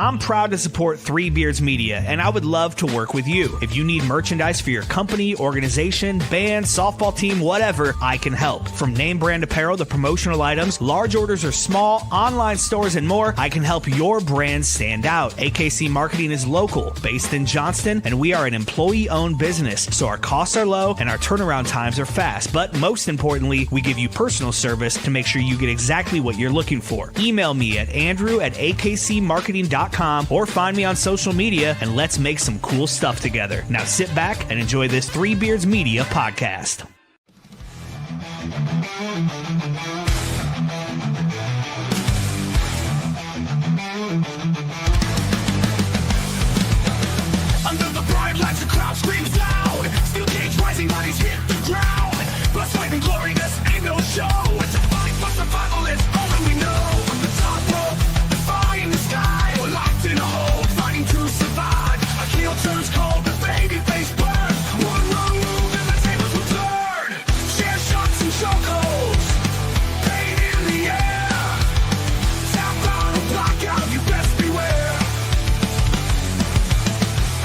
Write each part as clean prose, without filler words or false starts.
I'm proud to support Three Beards Media, and I would love to work with you. If you need merchandise for your company, organization, band, softball team, whatever, I can help. From name brand apparel to promotional items, large orders or small, online stores, and more, I can help your brand stand out. AKC Marketing is local, based in Johnston, and we are an employee-owned business, so our costs are low and our turnaround times are fast. But most importantly, we give you personal service to make sure you get exactly what you're looking for. Email me at andrew@akcmarketing.com or find me on social media and let's make some cool stuff together. Now sit back and enjoy this Three Beards Media podcast. Under the bright lights, the crowd screams loud. Steel cage rising, bodies hit the ground. Blood, sweat, and glory, this ain't no show. It's a fight for survival, it's all that we know. From the top rope, defying the sky. We're locked in a hole, fighting to survive. A heel turns cold, the baby face burns. One wrong move and the tables will turn. Share shots and chokeholds, pain in the air. Tap out or block out, you best beware.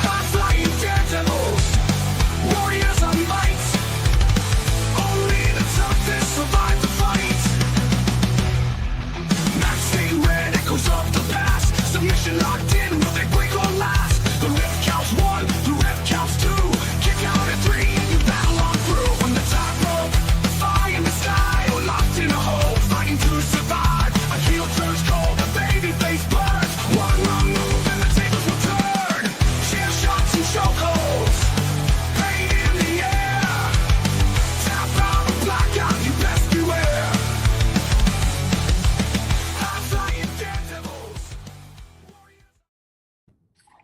High-flying daredevils, warriors of might. Only the toughest survive the fight. Match stay red, echoes of the past. Submission locked in, will they break or last? The rip counts one, the rip counts two. Kick out at three, and you battle on through. From the top rope, the fire in the sky. We're locked in a hole, fighting to survive. A heel turns cold, the baby face burns. One wrong move and the tables will turn. Share shots and chokeholds, pain in the air. Tap out or black out, you best beware. High-flying daredevils.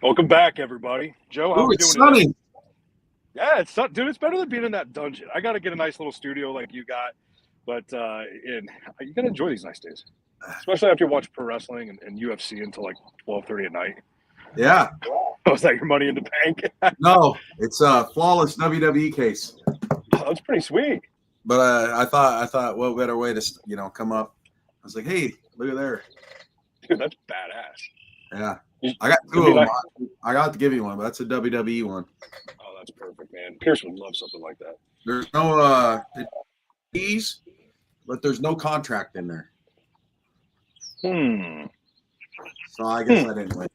Welcome back, everybody. Joe, how Ooh, we it's doing today? sunny. Yeah, dude, it's better than being in that dungeon. I got to get a nice little studio like you got, but you got to enjoy these nice days, especially after you watch pro wrestling and UFC until like 12:30 at night. Yeah. Was that your money in the bank? No, it's a flawless WWE case. That's pretty sweet. But I thought, what better way to come up? I was like, hey, look at there. Dude, that's badass. Yeah, I got two of them. I got to give you one, but that's a WWE one. Oh, that's perfect, man. Pierce would love something like that. There's no fees, but there's no contract in there. So I guess I didn't win.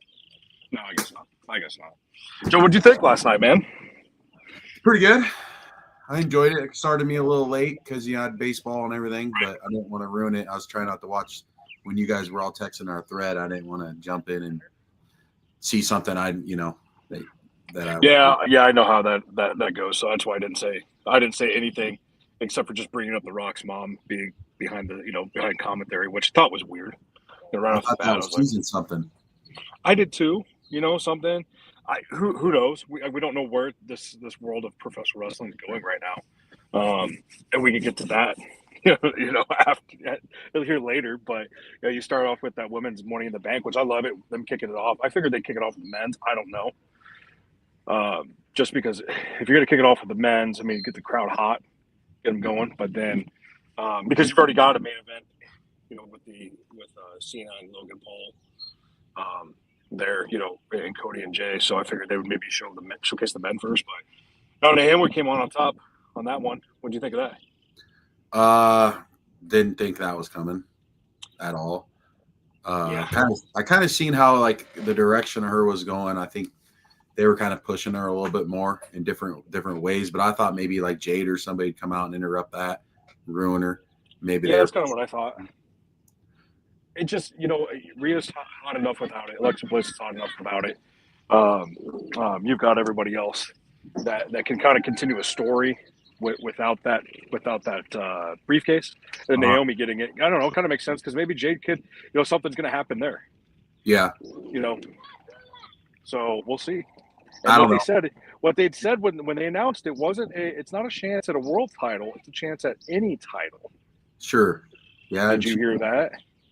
No, I guess not. Joe, what'd you think last night, man? Pretty good. I enjoyed it. It started me a little late because you had baseball and everything, but I didn't want to ruin it. I was trying not to watch when you guys were all texting our thread. I didn't want to jump in and see something that I Yeah, I know how that goes. So that's why I didn't say anything except for just bringing up the Rock's mom being behind behind commentary, which I thought was weird. Right I off the thought bat, that I was was like, teasing something. I did too. Something. Who knows? We don't know where this world of professional wrestling is going right now, and we can get to that. After here later. But you start off with that women's Money in the Bank, which I love it. Them kicking it off. I figured they'd kick it off with the men's. I don't know. Just because if you're going to kick it off with the men's, I mean, get the crowd hot, get them going. But then because you've already got a main event, with Cena and Logan Paul. There, and Cody and Jay. So I figured they would maybe showcase the men first. But Hamlin came on top on that one. What do you think of that? Didn't think that was coming at all. Yeah. I kind of seen how like the direction of her was going. I think they were kind of pushing her a little bit more in different ways. But I thought maybe like Jade or somebody would come out and interrupt that, ruin her. Maybe that's kind of what I thought. It just, Rhea's hot enough without it. Alexa Bliss is hot enough without it. You've got everybody else that can kind of continue a story without that briefcase. And Naomi getting it, I don't know, kind of makes sense because maybe Jade could, something's going to happen there. Yeah. So we'll see. And I don't know. What they'd said when they announced it wasn't it's not a chance at a world title. It's a chance at any title. Sure. Yeah. Did you hear that?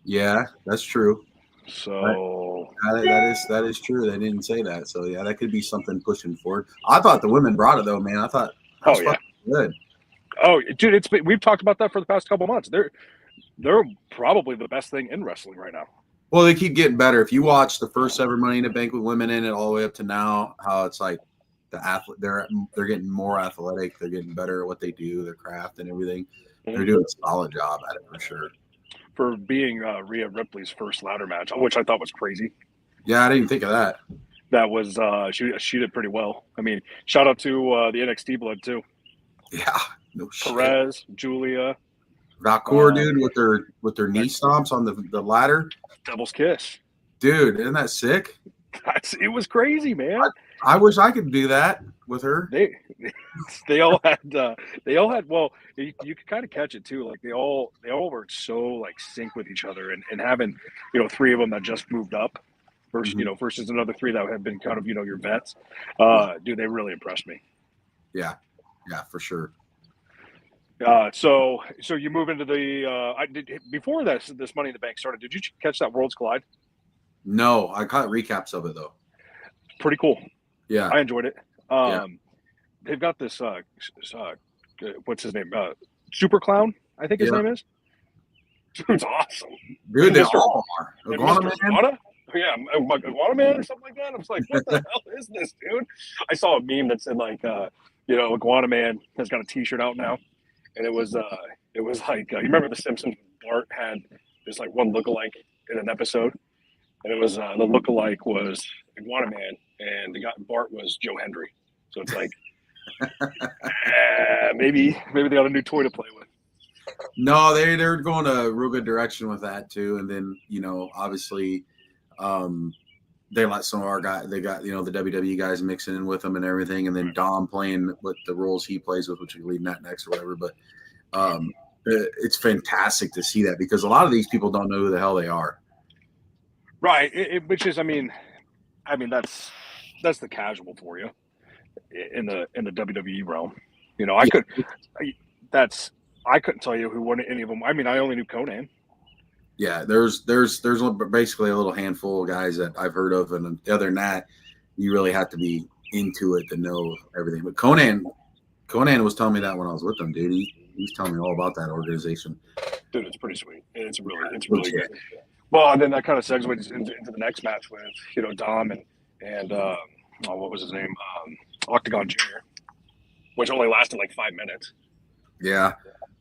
Yeah, that's true. So that is true. They didn't say that. So yeah, that could be something pushing forward. I thought the women brought it though, man. I thought that was fucking good. Oh, dude, we've talked about that for the past couple months. They're probably the best thing in wrestling right now. Well, they keep getting better. If you watch the first ever Money in the Bank with women in it all the way up to now, how it's like the athlete, they're getting more athletic. They're getting better at what they do, their craft and everything. They're doing a solid job at it for sure. For being Rhea Ripley's first ladder match, which I thought was crazy. Yeah, I didn't think of that. That was she did pretty well. I mean, shout out to the NXT blood too. Yeah, no shit. Perez, Julia, Valcour, dude, with their knee stomps on the ladder. Devil's Kiss. Dude, isn't that sick? It was crazy, man. I wish I could do that with her. They all had well, you could kind of catch it too. Like they all were so like sync with each other and having, three of them that just moved up versus, versus another three that had been kind of, your vets. Dude, they really impressed me. Yeah, for sure. So you move into the before this Money in the Bank started. Did you catch that Worlds Collide? No, I caught recaps of it though. Pretty cool. Yeah, I enjoyed it. They've got this what's his name? Super Clown, I think his name is. Dude's awesome. Dude, they all are. Iguana Man? Yeah, Iguana Man or something like that. I was like, what the hell is this, dude? I saw a meme that said like, Iguana Man has got a T-shirt out now, and it was like, you remember The Simpsons? Bart had this like one lookalike in an episode, and it was the lookalike was Iguana Man, and Bart was Joe Hendry. So it's like, maybe they got a new toy to play with. No, they're going a real good direction with that too. And then obviously, they let some of our guys. They got the WWE guys mixing in with them and everything, and then Dom playing with the roles he plays with, which we leave that next or whatever. But it's fantastic to see that because a lot of these people don't know who the hell they are. Right, which is, I mean, that's the casual for you in the WWE realm. I couldn't tell you who won any of them. I mean, I only knew Conan. Yeah, there's basically a little handful of guys that I've heard of, and other than that, you really have to be into it to know everything. But Conan was telling me that when I was with him, dude. He was telling me all about that organization. Dude, it's pretty sweet. It's really good. Well, and then that kind of segues into the next match with Dom and what was his name, Octagon Jr., which only lasted like 5 minutes. Yeah.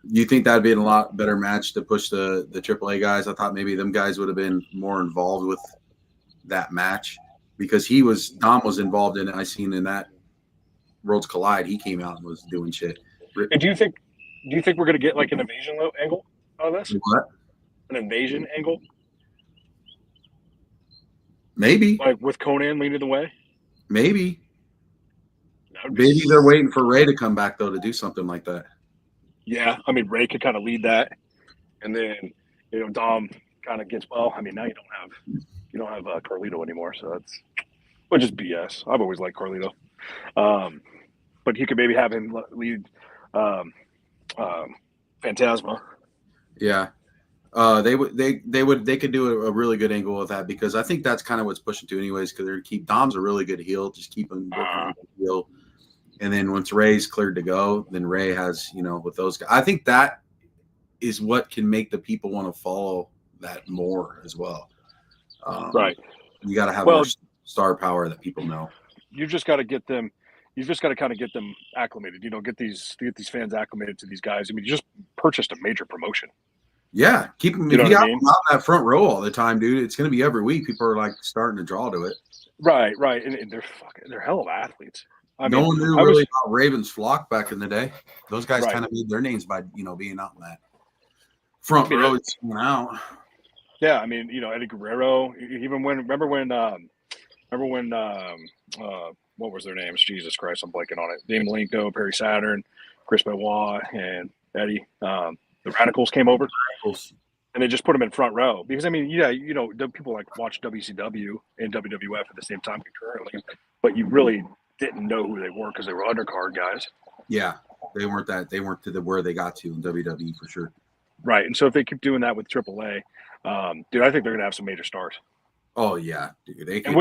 You think that'd be a lot better match to push the AAA guys? I thought maybe them guys would have been more involved with that match because Dom was involved in it. I seen in that Worlds Collide, he came out and was doing shit. And do you think we're gonna get like an invasion angle out of this? What? An invasion angle? Maybe. Like with Conan leading the way? Maybe. Maybe they're waiting for Ray to come back though to do something like that. Yeah, I mean Ray could kind of lead that, and then Dom kind of gets now you don't have Carlito anymore, so which is BS. I've always liked Carlito, but he could maybe have him lead Phantasma. Yeah, they could do a really good angle with that because I think that's kind of what's pushing to anyways because they're keep Dom's a really good heel, just keep him heel. And then once Ray's cleared to go, then Ray has, with those guys. I think that is what can make the people want to follow that more as well. Right. You got to have more star power that people know. You've just got to get them. You've just got to kind of get them acclimated. Get these fans acclimated to these guys. I mean, you just purchased a major promotion. Yeah, keep them. If you got them out in that front row all the time, dude, it's going to be every week. People are like starting to draw to it. Right, and they're hell of athletes. No one knew really about Ravens Flock back in the day. Those guys kind of made their names by being out in that front row out. Yeah, I mean, Eddie Guerrero. Even remember when what was their names? Jesus Christ, I'm blanking on it. Dave Malenko, Perry Saturn, Chris Benoit, and Eddie. The Radicals came over, and they just put them in front row because people like watch WCW and WWF at the same time concurrently, but you really didn't know who they were because they were undercard guys. Yeah, they weren't to where they got to in WWE for sure. Right, and so if they keep doing that with AAA, dude, I think they're gonna have some major stars. Oh yeah, dude, and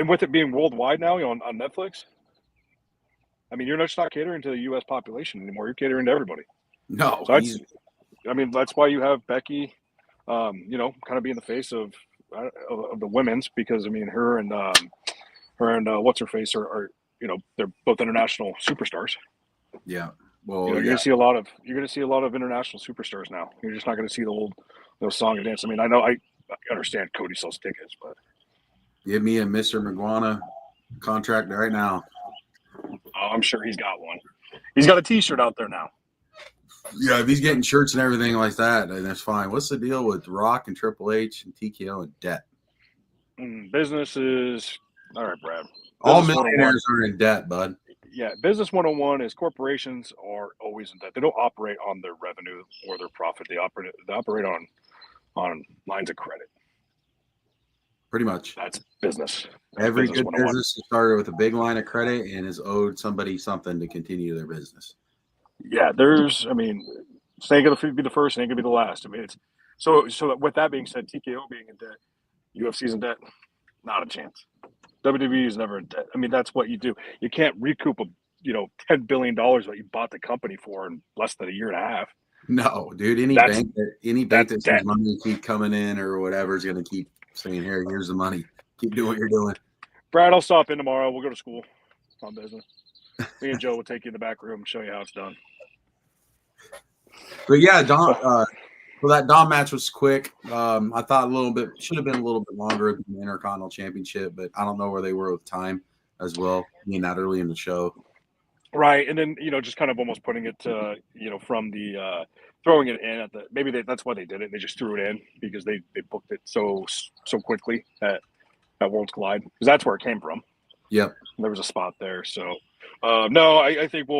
with it being worldwide now on Netflix, I mean, you're just not catering to the U.S. population anymore. You're catering to everybody. No, so that's why you have Becky, you know, kind of being the face of the women's, because I mean, her and what's her face are, you know, they're both international superstars. Yeah. You Well, know, yeah. you're gonna see a lot of international superstars now. You're just not gonna see the old song and dance. I mean, I understand Cody sells tickets, but Give me a Mr. McGuana contract right now. I'm sure he's got one. He's got a T-shirt out there now. Yeah, if he's getting shirts and everything like that, then that's fine. What's the deal with Rock and Triple H and TKO and debt? Business is all right, Brad. All Business 101. millionaires are in debt, bud. Yeah, business 101 is corporations are always in debt. They don't operate on their revenue or their profit. They operate on lines of credit. Pretty much. That's business. Every business good 101. business started with a big line of credit and is owed somebody something to continue their business. Yeah, I mean, it ain't gonna be the first, it ain't gonna be the last. I mean, it's so with that being said, TKO being in debt, UFC's in debt, not a chance. WWE is never in debt. I mean, that's what you do. You can't recoup $10 billion what you bought the company for in less than a year and a half. No, dude. Any That's bank that debt. sees money keep coming in or whatever is going to keep saying, here's the money. Keep doing what you're doing. Brad, I'll stop in tomorrow. We'll go to school on business. Me and Joe will take you in the back room and show you how it's done. But yeah, Dom. Well, that Dom match was quick. I thought should have been a little bit longer than the Intercontinental Championship, but I don't know where they were with time as well, being that early in the show. Right, and then just kind of almost putting it from the throwing it in at that's why they did it. They just threw it in because they booked it so quickly at Worlds Collide, because that's where it came from. Yep, there was a spot there. So no, I think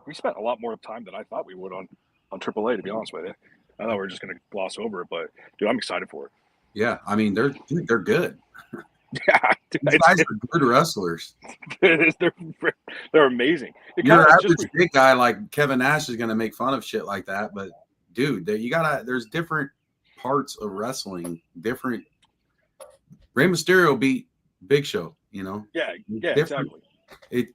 we spent a lot more time than I thought we would on AAA. To be honest with you, I thought we were just going to gloss over it, but dude, I'm excited for it. Yeah, I mean they're good. Yeah, dude, these guys are good wrestlers. They're amazing. Your average big guy like Kevin Nash is going to make fun of shit like that, but dude, there's different parts of wrestling. Different. Rey Mysterio beat Big Show. Yeah, exactly.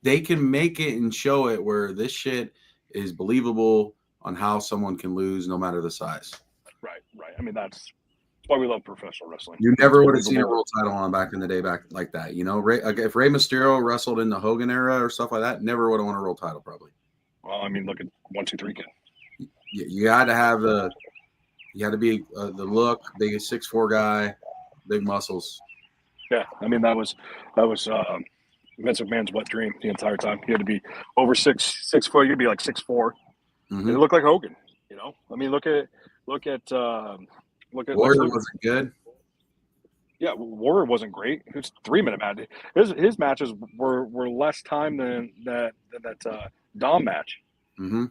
They can make it and show it where this shit is believable on how someone can lose no matter the size. Right. I mean, that's why we love professional wrestling. You never would have seen a world title on back in the day back like that. If Rey Mysterio wrestled in the Hogan era or stuff like that, never would have won a world title probably. Well, I mean, look at 1, 2, 3 kid. You had to have the look, big 6'4" guy, big muscles. Yeah, I mean that was Vince McMahon's wet dream the entire time. He had to be over 6 foot. You'd be like 6'4". Mm-hmm. It looked like Hogan. I mean, look at Warrior wasn't good. Yeah, Warrior wasn't great. It was 3-minute match. His matches were less time than that Dom match. Mm-hmm.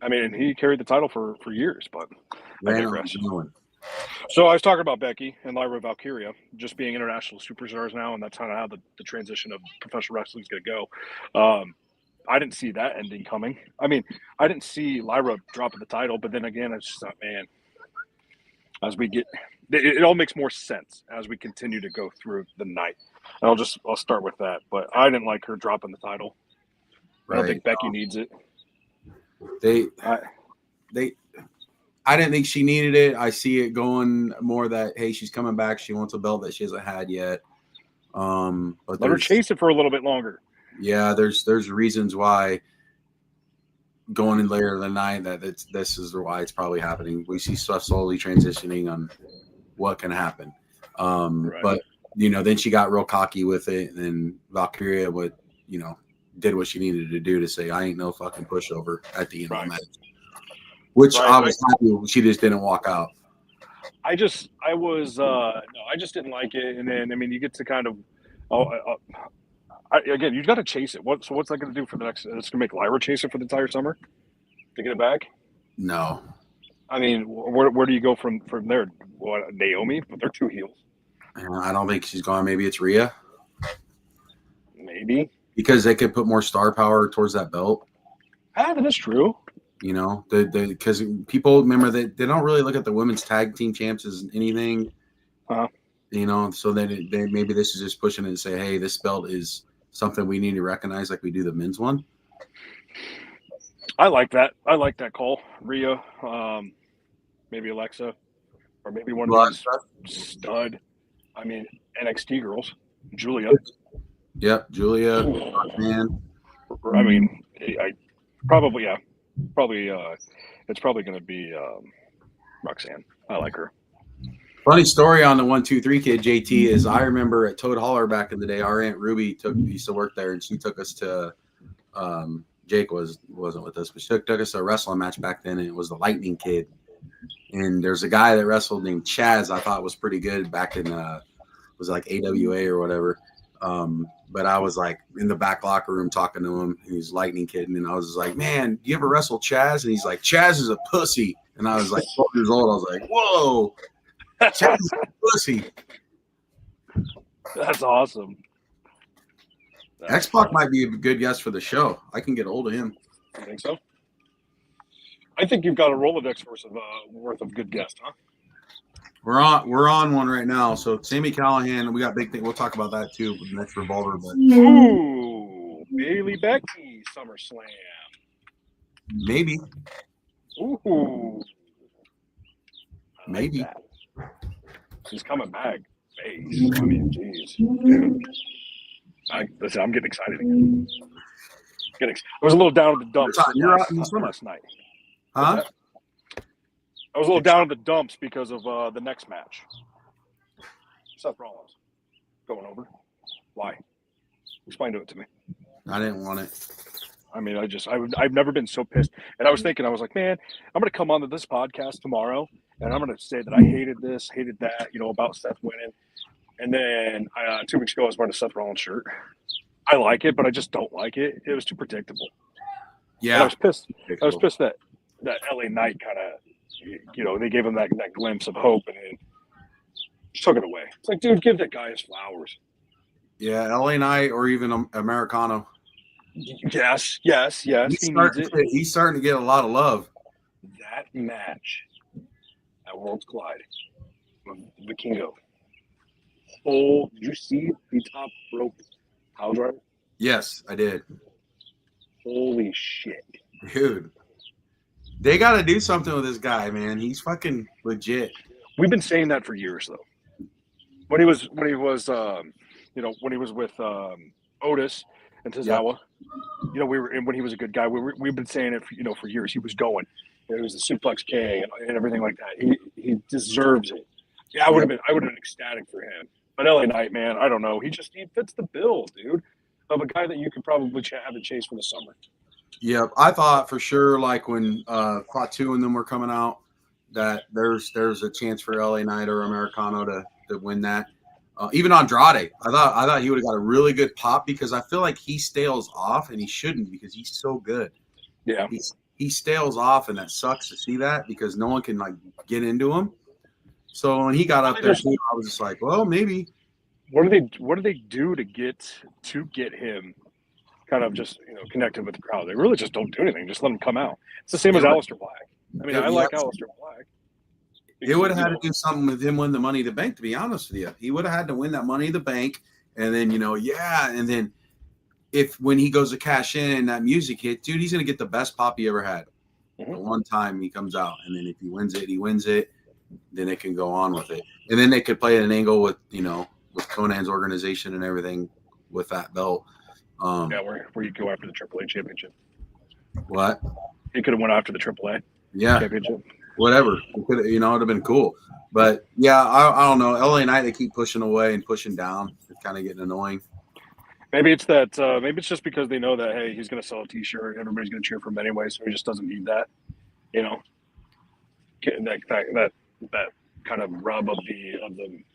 I mean, he carried the title for years, but I digress. So I was talking about Becky and Lyra Valkyria just being international superstars now, and that's kind of how the transition of professional wrestling is going to go. I didn't see that ending coming. I mean, I didn't see Lyra dropping the title, but then again, it's just thought, man, as we get, it all makes more sense as we continue to go through the night. And I'll start with that, but I didn't like her dropping the title. Right. I don't think Becky needs it. I didn't think she needed it. I see it going more that, hey, she's coming back. She wants a belt that she hasn't had yet. But let her chase it for a little bit longer. Yeah, there's reasons why going in later in the night this is why it's probably happening. We see stuff slowly transitioning on what can happen. Right. But then she got real cocky with it, and Valkyria did what she needed to do to say, I ain't no fucking pushover at the end of the match. Which I was happy she just didn't walk out. I just didn't like it. And then, I mean, you get to kind of, again, you've got to chase it. What's that going to do for the next, it's going to make Lyra chase it for the entire summer to get it back? No. I mean, where do you go from there? What, Naomi? But they're 2 heels. I don't think she's gone. Maybe it's Rhea. Maybe. Because they could put more star power towards that belt. That is true. Because people remember that they don't really look at the women's tag team champs as anything. So then maybe this is just pushing it and say, hey, this belt is something we need to recognize like we do the men's one. I like that. I like that call. Rhea, maybe Alexa. or maybe one Well, of these stud. I mean, NXT girls, Julia. Yep, Julia, man. I mean, I probably it's probably going to be Roxanne. I like her. Funny story on the 1-2-3 kid JT is I remember at Toad Holler back in the day, our Aunt Ruby used to work there, and she took us to Jake wasn't with us, but she took us to a wrestling match back then, and it was the Lightning Kid. And there's a guy that wrestled named Chaz I thought was pretty good back in was like AWA or whatever. But I was like in the back locker room talking to him. He's Lightning Kid, and I was just like, "Man, you ever wrestle Chaz?" And he's like, "Chaz is a pussy." And I was like 12 years old. I was like, "Whoa, Chaz is a pussy." That's awesome. X-Pac might be a good guest for the show. I can get hold of him. You think so? I think you've got a Rolodex worth of good guests, huh? We're on one right now. So Sammy Callahan, we got big thing. We'll talk about that too with the next Revolver. But Ooh, Bailey Becky, SummerSlam. Maybe. Ooh. Maybe. That. She's coming back. Face. I mean, jeez. Dude. Listen, I'm getting excited again. I was a little down in the dumps last night. Huh? I was a little down in the dumps because of the next match. Seth Rollins going over. Why? Explain it to me. I didn't want it. I mean, I've never been so pissed. And I was thinking, I was like, man, I'm going to come onto this podcast tomorrow, and I'm going to say that I hated this, hated that, about Seth winning. And then 2 weeks ago, I was wearing a Seth Rollins shirt. I like it, but I just don't like it. It was too predictable. Yeah. And I was pissed. I was pissed that LA Knight kind of, they gave him that glimpse of hope and then took it away. It's like, dude, give that guy his flowers. Yeah, LA Knight or even Americano. Yes. He needs it. He's starting to get a lot of love. That match at Worlds Collide with Vikingo. Oh, did you see the top rope power driver? Yes, I did. Holy shit. Dude. They got to do something with this guy, man. He's fucking legit. We've been saying that for years, though. When he was with Otis and Tozawa, when he was a good guy, we've been saying it, for years. He was going. It was the Suplex King and everything like that. He deserves it. Yeah, I would have been ecstatic for him. But LA Knight, man, I don't know. He fits the bill, dude, of a guy that you could probably have to chase for the summer. Yeah, I thought for sure, like when Fatu and them were coming out, that there's a chance for LA Knight or Americano to win that. Even Andrade, I thought he would have got a really good pop because I feel like he stales off, and he shouldn't because he's so good. Yeah, he stales off, and that sucks to see that because no one can like get into him. So when he got up there, too, I was just like, well, maybe. What do they do to get him kind of just connected with the crowd? They really just don't do anything. Just let him come out. It's the same as Aleister Black. I mean, I like Aleister Black. It would have had to do something with him win the Money in the Bank, to be honest with you. He would have had to win that Money in the Bank, and then and then when he goes to cash in that music hit, dude, he's gonna get the best pop he ever had. Mm-hmm. The one time he comes out, and then if he wins it, he wins it. Then it can go on with it, and then they could play an angle with with Conan's organization and everything with that belt. Where you go after the AAA championship. What? He could have went after the AAA championship. Whatever. It could, it'd have been cool. But yeah, I don't know. LA Knight, they keep pushing away and pushing down. It's kind of getting annoying. Maybe it's that. Maybe it's just because they know that hey, he's going to sell a T-shirt. Everybody's going to cheer for him anyway, so he just doesn't need that. That kind of rub of the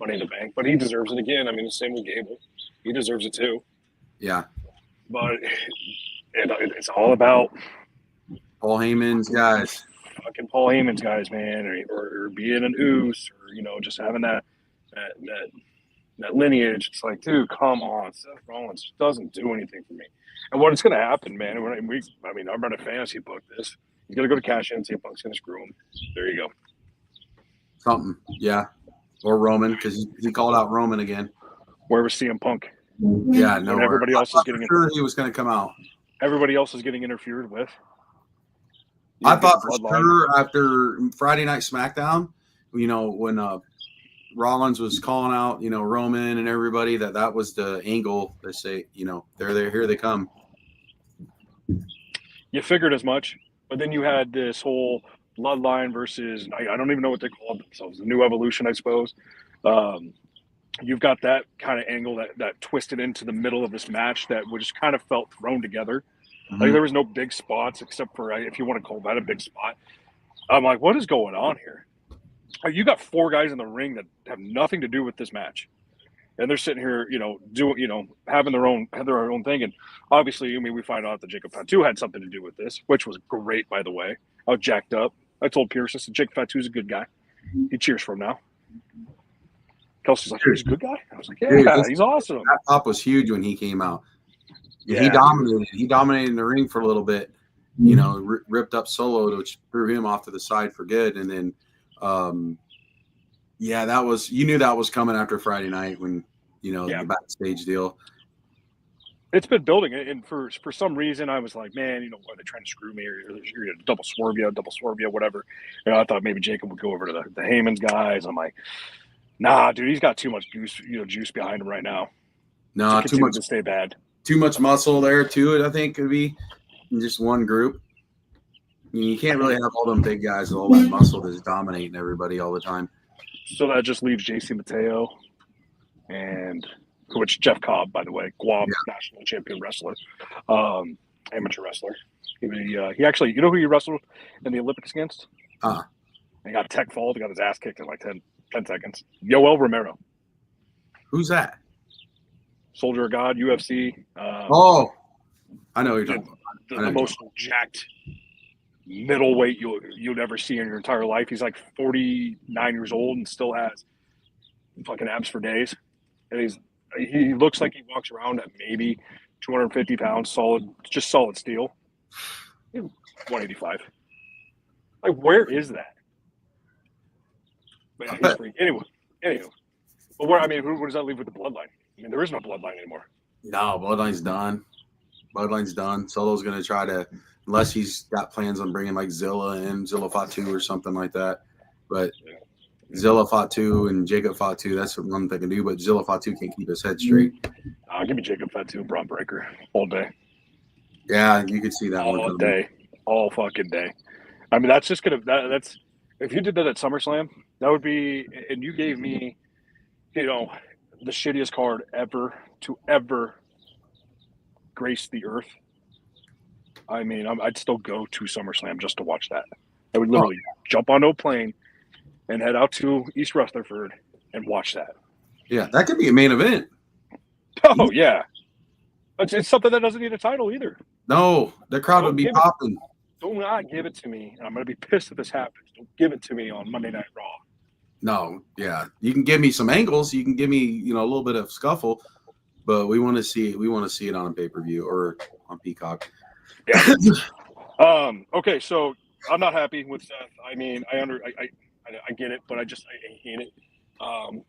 Money in the Bank, but he deserves it again. I mean, the same with Gable. He deserves it too. Yeah. But it's all about Paul Heyman's guys. Fucking Paul Heyman's guys, man, or being an Oos, or just having that lineage. It's like, dude, come on, Seth Rollins doesn't do anything for me. And what is going to happen, man? I'm running a fantasy book. He's going to go to cash in, CM Punk's going to screw him. There you go. Something, yeah, or Roman because he called out Roman again. Where was CM Punk? Yeah, no. Everybody else is getting. Sure, he was going to come out. Everybody else is getting interfered with. I thought for sure after Friday Night SmackDown when Rollins was calling out, Roman and everybody, that was the angle. They say, they're there, here they come. You figured as much, but then you had this whole bloodline versus, I don't even know what they called themselves, the new evolution, I suppose. You've got that kind of angle that twisted into the middle of this match that just kind of felt thrown together. Mm-hmm. Like there was no big spots except for, if you want to call that a big spot. I'm like, what is going on here? You got 4 guys in the ring that have nothing to do with this match, and they're sitting here, having their own thing. And obviously, we find out that Jacob Fatu had something to do with this, which was great, by the way. I was jacked up. I told Pierce, I said, Jacob Fatu's a good guy. He cheers for him now. Kelsey's like, he's a good guy. I was like, yeah, dude, he's awesome. That pop was huge when he came out. Yeah. He dominated in the ring for a little bit. Ripped up Solo, which threw him off to the side for good, and then. That was, you knew that was coming after Friday night when, the backstage deal. It's been building, and for some reason I was like, man, are they trying to screw me, or you're gonna double swerve you, whatever. I thought maybe Jacob would go over to the Heyman's guys. I'm like, nah, dude, he's got too much juice behind him right now. No, too much to stay bad. Too much muscle there too. I think could be in just one group. You can't really have all them big guys with all that muscle that's dominating everybody all the time. So that just leaves JC Mateo and which Jeff Cobb, by the way, Guam national champion wrestler, amateur wrestler. He actually, who he wrestled in the Olympics against? He got tech fall. He got his ass kicked in like 10 seconds. Yoel Romero. Who's that? Soldier of God, UFC. I know who you're talking about. The most jacked middleweight you'd ever see in your entire life. He's like 49 years old and still has fucking abs for days. And he looks like he walks around at maybe 250 pounds, solid steel. 185. Like, where is that? But he's free. Anyway. But where does that leave with the bloodline? There is no bloodline anymore. No, bloodline's done. Solo's gonna try to, unless he's got plans on bringing like Zilla Fatu or something like that. But Zilla Fatu and Jacob Fatu, that's what one they can do. But Zilla Fatu can't keep his head straight. Give me Jacob Fatu, Braun Breaker all day. Yeah, you could see that all day, all fucking day. That's just that's if you did that at SummerSlam, that would be. And you gave me, the shittiest card ever to ever grace the earth. I'd still go to SummerSlam just to watch that. I would literally jump onto a plane and head out to East Rutherford and watch that. Yeah, that could be a main event. Oh, yeah. It's something that doesn't need a title either. No, the crowd would be popping. Do not give it to me. And I'm going to be pissed if this happens. Don't give it to me on Monday Night Raw. No, yeah. You can give me some angles. You can give me, a little bit of scuffle. But we want to see it on a pay-per-view or on Peacock. Yeah. Okay, so I'm not happy with Seth. I get it, but I hate it.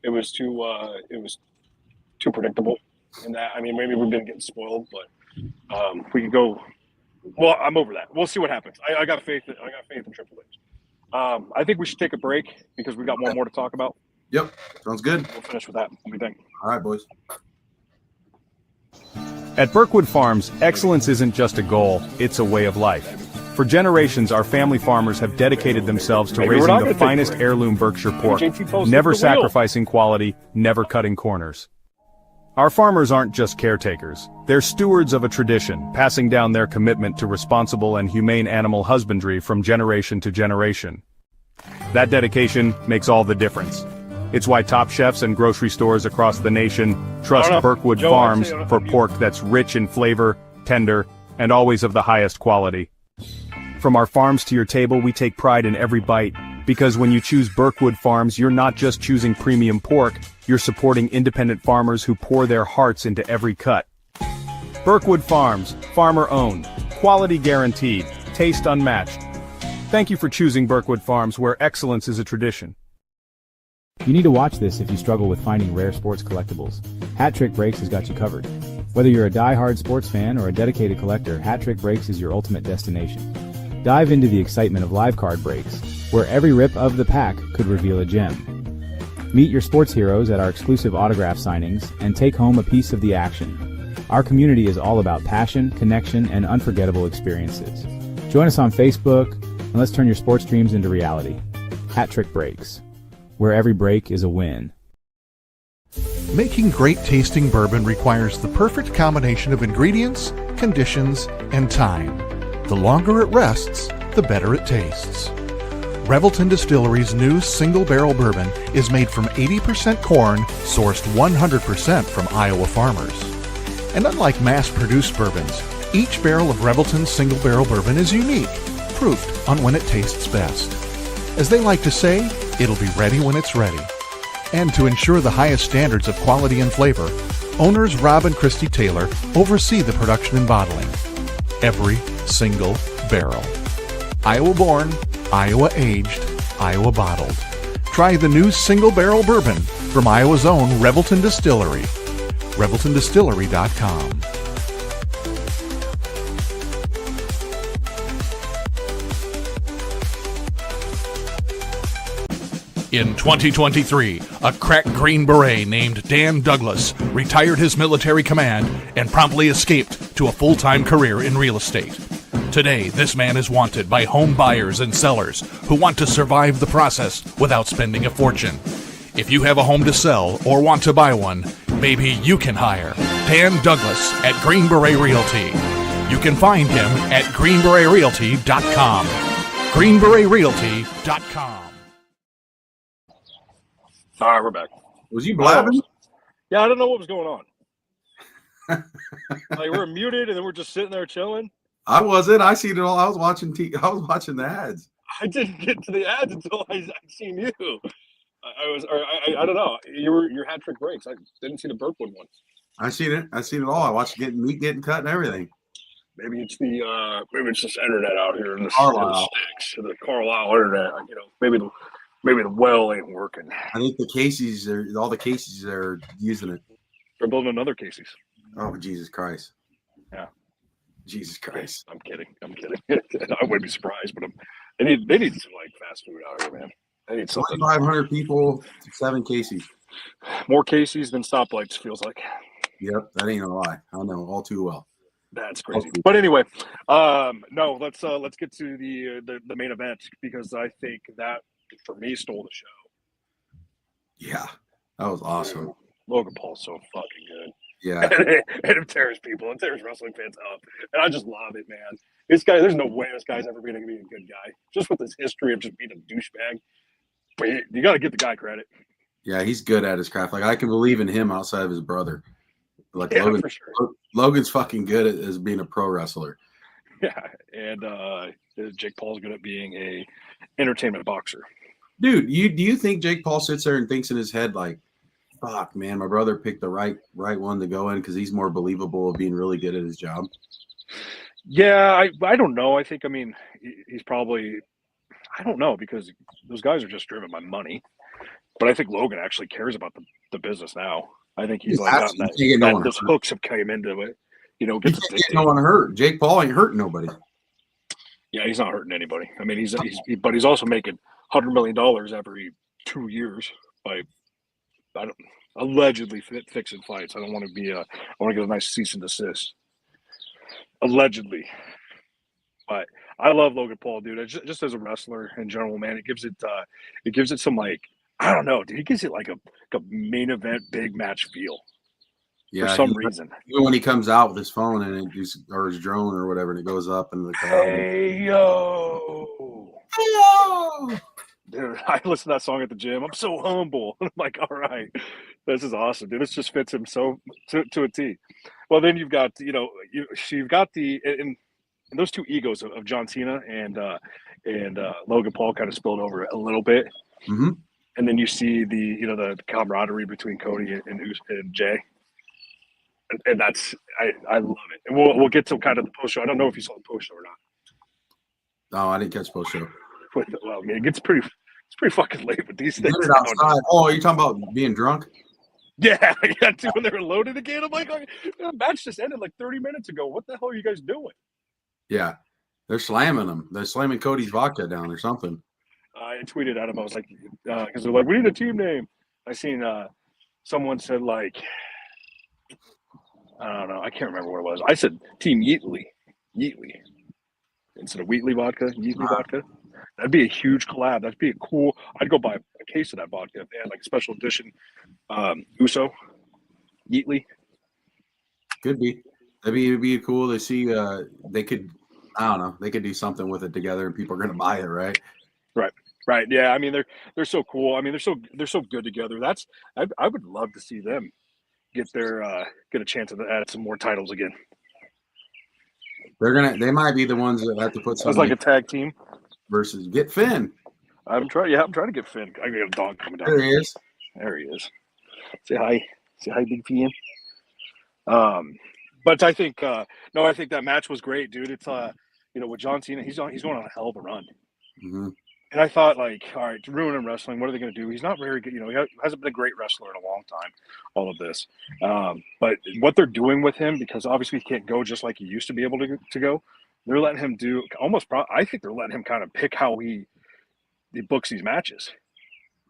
It was too predictable. And that maybe we've been getting spoiled, but we could go. Well, I'm over that. We'll see what happens. I got faith. In Triple H. I think we should take a break because we got one more to talk about. Yep, sounds good. We'll finish with that. What do you think? All right, boys. At Berkwood Farms, excellence isn't just a goal, it's a way of life. For generations, our family farmers have dedicated themselves to raising the finest heirloom Berkshire pork, never sacrificing quality, never cutting corners. Our farmers aren't just caretakers, they're stewards of a tradition, passing down their commitment to responsible and humane animal husbandry from generation to generation. That dedication makes all the difference. It's why top chefs and grocery stores across the nation trust Berkwood Farms for pork that's rich in flavor, tender, and always of the highest quality. From our farms to your table, we take pride in every bite, because when you choose Berkwood Farms, you're not just choosing premium pork, you're supporting independent farmers who pour their hearts into every cut. Berkwood Farms, farmer-owned, quality guaranteed, taste unmatched. Thank you for choosing Berkwood Farms, where excellence is a tradition. You need to watch this if you struggle with finding rare sports collectibles. Hat Trick Breaks has got you covered. Whether you're a die-hard sports fan or a dedicated collector, Hat Trick Breaks is your ultimate destination. Dive into the excitement of live card breaks, where every rip of the pack could reveal a gem. Meet your sports heroes at our exclusive autograph signings and take home a piece of the action. Our community is all about passion, connection, and unforgettable experiences. Join us on Facebook, and let's turn your sports dreams into reality. Hat Trick Breaks, where every break is a win. Making great tasting bourbon requires the perfect combination of ingredients, conditions, and time. The longer it rests, the better it tastes. Revelton Distillery's new single barrel bourbon is made from 80% corn, sourced 100% from Iowa farmers. And unlike mass-produced bourbons, each barrel of Revelton's single barrel bourbon is unique, proofed on when it tastes best. As they like to say, it'll be ready when it's ready. And to ensure the highest standards of quality and flavor, owners Rob and Christy Taylor oversee the production and bottling. Every single barrel. Iowa born, Iowa aged, Iowa bottled. Try the new single barrel bourbon from Iowa's own Revelton Distillery. ReveltonDistillery.com. In 2023, a crack Green Beret named Dan Douglas retired his military command and promptly escaped to a full-time career in real estate. Today, this man is wanted by home buyers and sellers who want to survive the process without spending a fortune. If you have a home to sell or want to buy one, maybe you can hire Dan Douglas at Green Beret Realty. You can find him at greenberetrealty.com. greenberetrealty.com. All right, we're back. Was you blabbing? Yeah, I don't know what was going on. Like we're muted and then we're just sitting there chilling. I wasn't. I seen it all. I was watching the ads. I didn't get to the ads until I seen you. I don't know. Your hat trick breaks. I didn't see the Burkwood one. I seen it. I seen it all. I watched meat getting cut and everything. Maybe it's this internet out here in the sticks, the Carlisle internet. You know, maybe the well ain't working. I think all the Casey's are using it. They're building another Casey's. Oh, Jesus Christ. Yeah. Jesus Christ. I'm kidding. I wouldn't be surprised, but they need some like fast food out here, man. They need something. 2,500 people, 7 Casey's. More Casey's than stoplights, feels like. Yep, that ain't a lie. I know all too well. That's crazy. But anyway, no, let's get to the main event, because I think that for me stole the show. Yeah, that was awesome. Logan Paul's so fucking good. Yeah. and it tears people. It tears wrestling fans up. And I just love it, man. This guy, there's no way this guy's ever going to be a good guy. Just with his history of just being a douchebag. But you got to give the guy credit. Yeah, he's good at his craft. Like, I can believe in him outside of his brother. Like, yeah, for sure. Logan's fucking good as being a pro wrestler. Yeah, and Jake Paul's good at being a entertainment boxer. Dude, do you think Jake Paul sits there and thinks in his head, like, fuck, man, my brother picked the right one to go in because he's more believable of being really good at his job? Yeah, I don't know. I think, he's probably, I don't know, because those guys are just driven by money. But I think Logan actually cares about the business now. I think he's like gotten that those hooks have came into it. You know, he can't get no one hurt. Jake Paul ain't hurting nobody. Yeah, he's not hurting anybody. I mean, he's also making $100 million every 2 years by allegedly fixing fights. I want to get a nice cease and desist. Allegedly, but I love Logan Paul, dude. Just as a wrestler in general, man, it gives it some, like, I don't know, dude. He gives it like a main event big match feel. Yeah, for some reason. Even when he comes out with his phone and or his drone or whatever, and it goes up and hey yo. Dude, I listen to that song at the gym. I'm so humble. I'm like, all right, this is awesome, dude. This just fits him so to a T. Well, then you've got, you've got and those two egos of John Cena and Logan Paul kind of spilled over a little bit. Mm-hmm. And then you see the camaraderie between Cody and Jay. And that's I love it. And we'll get to kind of the post show. I don't know if you saw the post show or not. No, I didn't catch post show. Well, man, it's pretty fucking late with these things. Oh, are you talking about being drunk? Yeah, too, when they were loaded again. I'm like, the match just ended like 30 minutes ago. What the hell are you guys doing? Yeah, they're slamming them. They're slamming Cody's vodka down or something. I tweeted at him. I was like, because they're like, we need a team name. I seen someone said like, I don't know, I can't remember what it was. I said Team Yeatley instead of Wheatley vodka, Yeatley vodka. That'd be a huge collab. That'd be a cool. I'd go buy a case of that vodka if they had like a special edition Uso Yeatley. Could be. It'd be cool to see. They could. I don't know. They could do something with it together, and people are going to buy it, right? Right. Yeah. I mean, they're so cool. I mean, they're so good together. I would love to see them get a chance to add some more titles again. They might be the ones that have to put something As like a tag team versus get Finn. I'm trying to get Finn. I got a dog coming down. There he is. There he is. Say hi, Big Finn. But I think I think that match was great, dude. It's with John Cena, he's going on a hell of a run. Mm-hmm. And I thought, like, all right, to ruin him wrestling, what are they going to do? He's not very good. He hasn't been a great wrestler in a long time, all of this. But what they're doing with him, because obviously he can't go just like he used to be able to go, they're letting him do I think they're letting him kind of pick how he books these matches.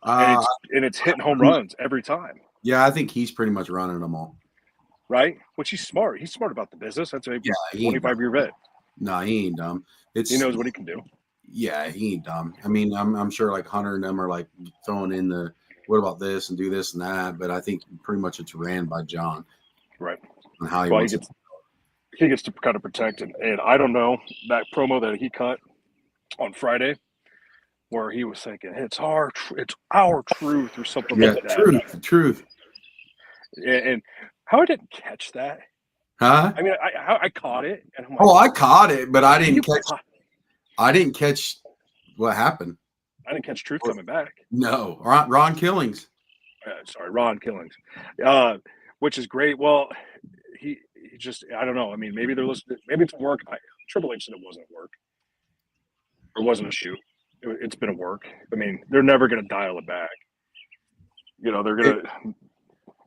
And it's hitting home runs every time. Yeah, I think he's pretty much running them all. Right? Which he's smart. He's smart about the business. That's a 25-year vet. No, he ain't dumb. He knows what he can do. Yeah, he ain't dumb. I mean, I'm sure like Hunter and them are like throwing in the what about this and do this and that, but I think pretty much it's ran by John. Right. And how he gets to kind of protect it. And I don't know, that promo that he cut on Friday where he was thinking, it's our truth or something like that. Truth. And how I didn't catch that. Huh? I mean, I caught it. And I'm like, I caught it, but I didn't catch what happened. I didn't catch Truth coming back. No, Ron Killings. Ron Killings, which is great. Well, he just, I don't know. I mean, maybe they're listening. Maybe it's work. Triple H said it wasn't work. It wasn't a shoot. It's been a work. I mean, they're never going to dial it back. They're going to.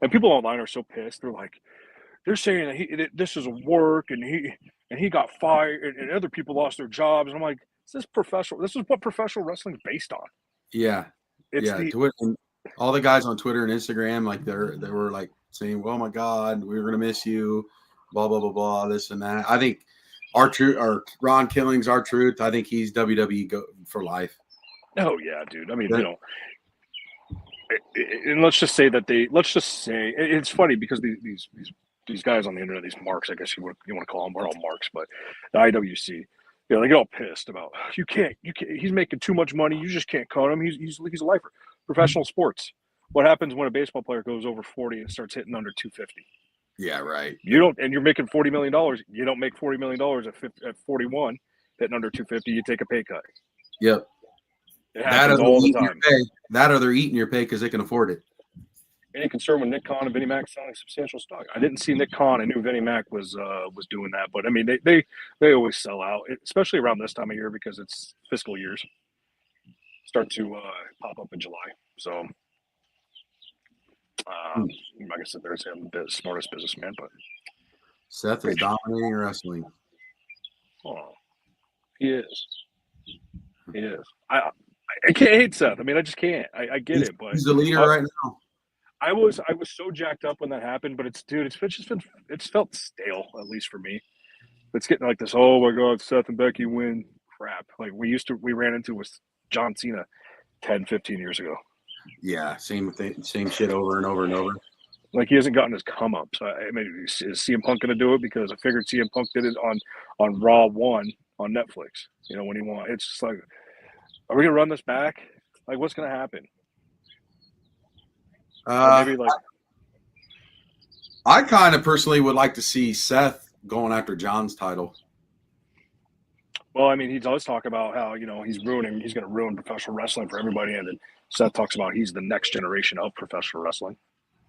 And people online are so pissed. They're like, they're saying that this is a work, and he got fired, and other people lost their jobs. And I'm like, this is what professional wrestling is based on. Yeah. Twitter, all the guys on Twitter and Instagram, like they were like saying, "Oh my God, we were gonna miss you," blah blah blah blah, this and that. I think our Ron Killings, our truth. I think he's WWE for life. Oh yeah, dude. I mean, and let's just say it's funny because these guys on the internet, these marks, I guess you want to call them, we're all marks, but the IWC. They get all pissed about you can't. He's making too much money. You just can't cut him. He's a lifer. Professional sports. What happens when a baseball player goes over 40 and starts hitting under 250? Yeah, right. You don't, and you're making $40 million. You don't make $40 million at 41, hitting under 250. You take a pay cut. Yep. It happens all the time. That or they're eating your pay because they can afford it. Any concern with Nick Khan and Vinnie Mac selling substantial stock? I didn't see Nick Khan. I knew Vinnie Mac was doing that, but I mean they always sell out, especially around this time of year because it's fiscal years start to pop up in July. So I'm not gonna sit there and say I'm the smartest businessman, but Seth is dominating wrestling. Oh, he is. He is. I can't hate Seth. I mean, I just can't. I get it, but he's the leader right now. I was so jacked up when that happened, but it's felt stale, at least for me. It's getting like this, oh my God, Seth and Becky win crap. Like we ran into with John Cena 10, 15 years ago. Yeah, same thing, same shit over and over and over. Like he hasn't gotten his come up. So I mean, is CM Punk gonna do it? Because I figured CM Punk did it on Raw 1 on Netflix. When he won. It's just like, are we gonna run this back? Like, what's gonna happen? Maybe like I kind of personally would like to see Seth going after John's title. Well, I mean, he does talk about how he's going to ruin professional wrestling for everybody, and then Seth talks about he's the next generation of professional wrestling.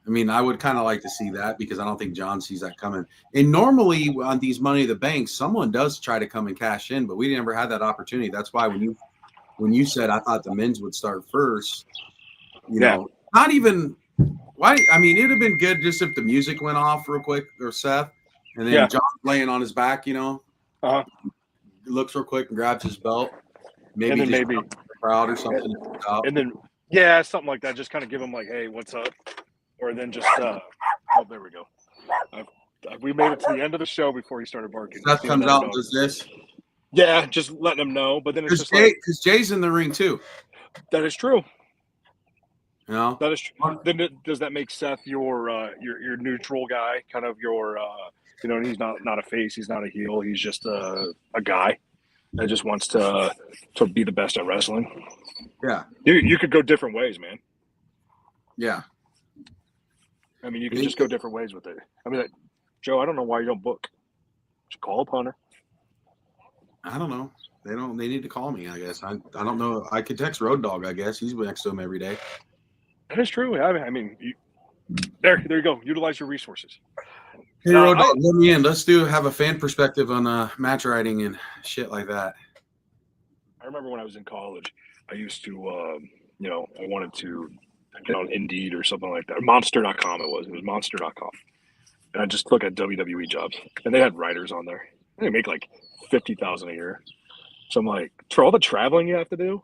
I mean, I would kind of like to see that because I don't think John sees that coming. And normally on these Money in the Bank, someone does try to come and cash in, but we never had that opportunity. That's why when you said I thought the men's would start first, not even. Why? I mean, it'd have been good just if the music went off real quick or Seth, and then John laying on his back, looks real quick and grabs his belt. Maybe crowd or something. And then, yeah, something like that. Just kind of give them like, hey, what's up? Or then just, oh, there we go. We made it to the end of the show before he started barking. Seth comes out and does this. Yeah, just letting them know. But then it's just because Jay's in the ring too. That is true. You know? That is true. Then does that make Seth your neutral guy? Kind of your, he's not a face. He's not a heel. He's just a guy that just wants to be the best at wrestling. Yeah. You could go different ways, man. Yeah. I mean, you can just go different ways with it. I mean, Joe, I don't know why you don't book. Just call a punter. I don't know. They need to call me, I guess. I don't know. I could text Road Dogg, I guess. He's next to him every day. That is true. I mean, there you go. Utilize your resources. Hey, Road Dogg, let me in. Let's have a fan perspective on match writing and shit like that. I remember when I was in college, I used to, I wanted to get on Indeed or something like that. Monster.com it was Monster.com. And I just look at WWE jobs, and they had writers on there. They make like $50,000 a year. So I'm like, for all the traveling you have to do,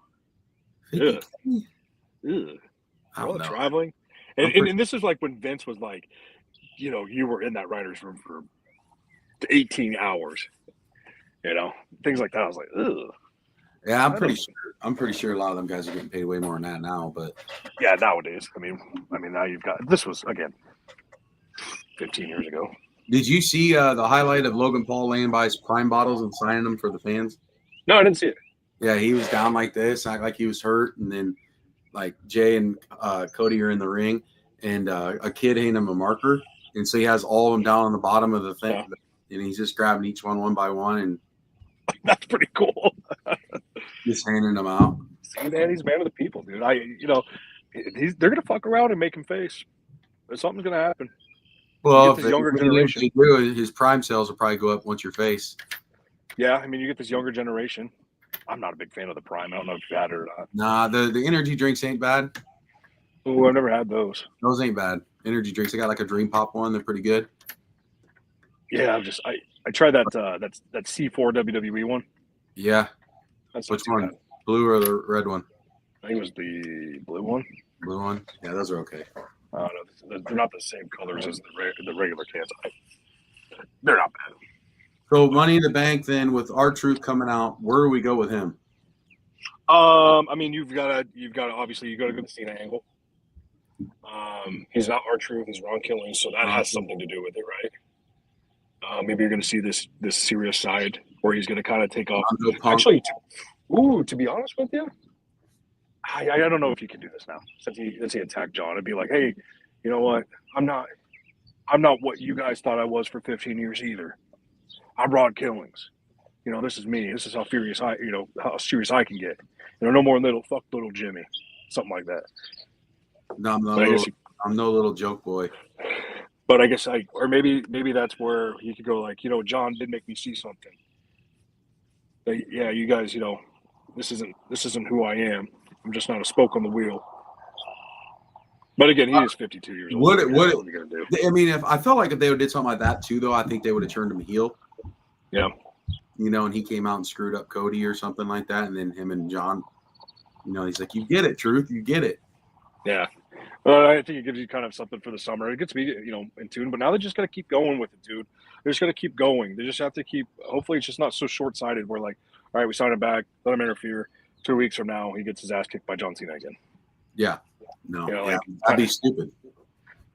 all the traveling, and this is like when Vince was like, you were in that writer's room for 18 hours, things like that. I was like, ugh. Yeah, I'm pretty sure a lot of them guys are getting paid way more than that now. But yeah, nowadays, I mean, now you've got this was again 15 years ago. Did you see the highlight of Logan Paul laying by his Prime bottles and signing them for the fans? No, I didn't see it. Yeah, he was down like this, act like he was hurt, and then like Jay and Cody are in the ring, and a kid handed him a marker, and so he has all of them down on the bottom of the thing, and he's just grabbing each one by one, and that's pretty cool. Just handing them out. See, man, he's a man of the people, dude. They're gonna fuck around and make him face. Something's gonna happen. Well, if younger generation, his Prime sales will probably go up once your face. Yeah, I mean, you get this younger generation. I'm not a big fan of the Prime. I don't know if you've had it or not. Nah, the energy drinks ain't bad. Oh, I've never had those. Those ain't bad. Energy drinks. I got like a Dream Pop one. They're pretty good. Yeah, I tried that C4 WWE one. Yeah. Which one? Bad. Blue or the red one? I think it was the blue one. Blue one? Yeah, those are okay. I don't know. They're not the same colors as the regular cans. They're not bad. So Money in the Bank then with R-Truth coming out, where do we go with him? I mean, you've got to obviously go to Cena angle. He's not R-Truth, he's Ron Killing, so that has something to do with it, right? Maybe you're going to see this serious side where he's going to kind of take off. Actually, to be honest with you, I don't know if he can do this now. Since he attacked John, it'd be like, hey, you know what? I'm not what you guys thought I was for 15 years either. I'm Ron Killings. This is me. This is how serious I can get. No more little Jimmy, something like that. No, I'm no little joke boy. But I guess or maybe that's where he could go like, John did make me see something. But yeah, you guys, this isn't who I am. I'm just not a spoke on the wheel. But again, he is 52 years old. What are you gonna do? I mean, if I felt like if they did something like that too, though, I think they would have turned him heel. Yeah. And he came out and screwed up Cody or something like that, and then him and John, he's like, "You get it, Truth, you get it." Yeah. Well, I think it gives you kind of something for the summer. It gets me, in tune. But now they just got to keep going with it, dude. They're just going to keep going. They just have to keep. Hopefully, it's just not so short-sighted. Where like, all right, we signed him back, let him interfere. 2 weeks from now, he gets his ass kicked by John Cena again. Yeah. No. That'd be stupid.